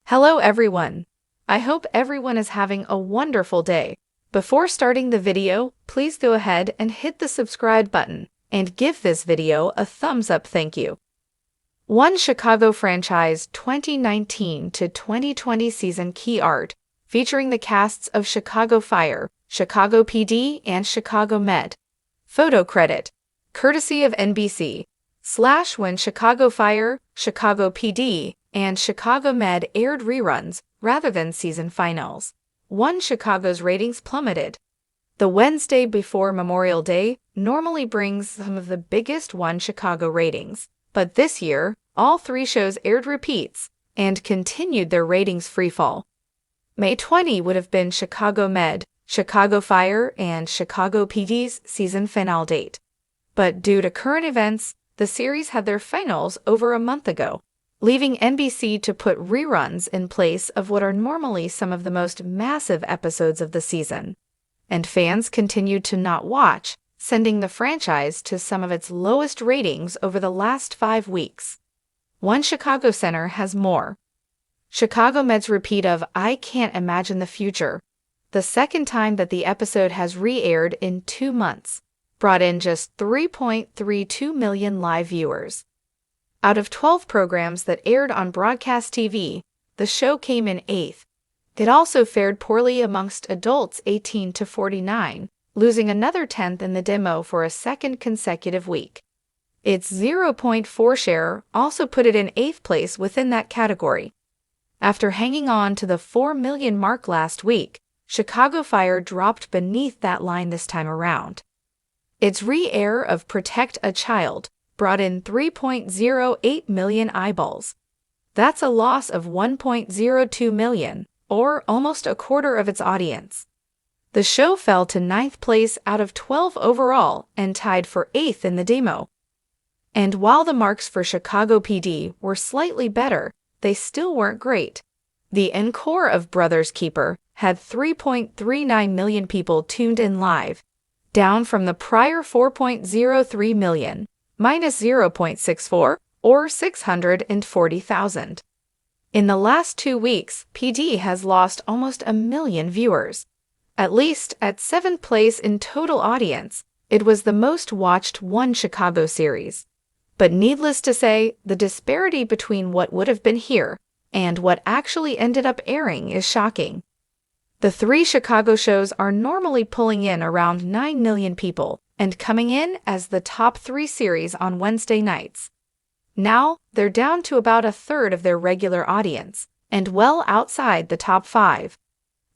Hello everyone. I hope everyone is having a wonderful day. Before starting the video, please go ahead and hit the subscribe button and give this video a thumbs up. Thank you. One Chicago Franchise 2019 to 2020 season key art featuring the casts of Chicago Fire, Chicago PD, and Chicago Med. Photo credit, courtesy of NBC. When Chicago Fire, Chicago PD, and Chicago Med aired reruns rather than season finals, One Chicago's ratings plummeted. The Wednesday before Memorial Day normally brings some of the biggest One Chicago ratings, but this year, all three shows aired repeats and continued their ratings freefall. May 20 would have been Chicago Med, Chicago Fire, and Chicago PD's season finale date. But due to current events, the series had their finals over a month ago, leaving NBC to put reruns in place of what are normally some of the most massive episodes of the season. And fans continued to not watch, sending the franchise to some of its lowest ratings over the last 5 weeks. One Chicago Center has more. Chicago Med's repeat of I Can't Imagine the Future, the second time that the episode has re-aired in 2 months, brought in just 3.32 million live viewers. Out of 12 programs that aired on broadcast TV, the show came in 8th. It also fared poorly amongst adults 18 to 49, losing another 10th in the demo for a second consecutive week. Its 0.4 share also put it in 8th place within that category. After hanging on to the 4 million mark last week, Chicago Fire dropped beneath that line this time around. Its re-air of Protect a Child brought in 3.08 million eyeballs. That's a loss of 1.02 million, or almost a quarter of its audience. The show fell to 9th place out of 12 overall and tied for 8th in the demo. And while the marks for Chicago PD were slightly better, they still weren't great. The encore of Brothers Keeper had 3.39 million people tuned in live, down from the prior 4.03 million, minus 0.64, or 640,000. In the last 2 weeks, PD has lost almost 1 million viewers. At least at 7th place in total audience, it was the most watched One Chicago series. But needless to say, the disparity between what would have been here and what actually ended up airing is shocking. The 3 Chicago shows are normally pulling in around 9 million people and coming in as the top 3 series on Wednesday nights. Now, they're down to about a third of their regular audience, and well outside the top 5.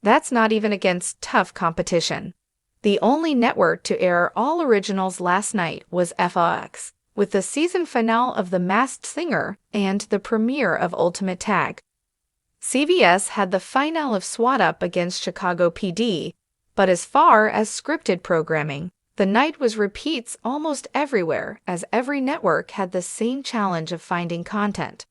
That's not even against tough competition. The only network to air all originals last night was FX, with the season finale of The Masked Singer and the premiere of Ultimate Tag. CBS had the finale of SWAT up against Chicago PD, but as far as scripted programming, the night was repeats almost everywhere, as every network had the same challenge of finding content.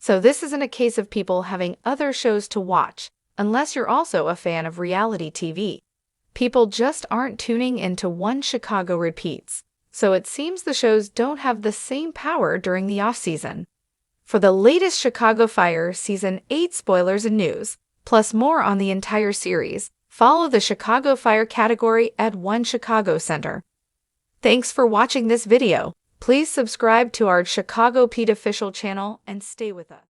So this isn't a case of people having other shows to watch, unless you're also a fan of reality TV. People just aren't tuning into One Chicago repeats, so it seems the shows don't have the same power during the off-season. For the latest Chicago Fire Season 8 spoilers and news, plus more on the entire series, follow the Chicago Fire category at One Chicago Center. Thanks for watching this video. Please subscribe to our Chicago PD official channel and stay with us.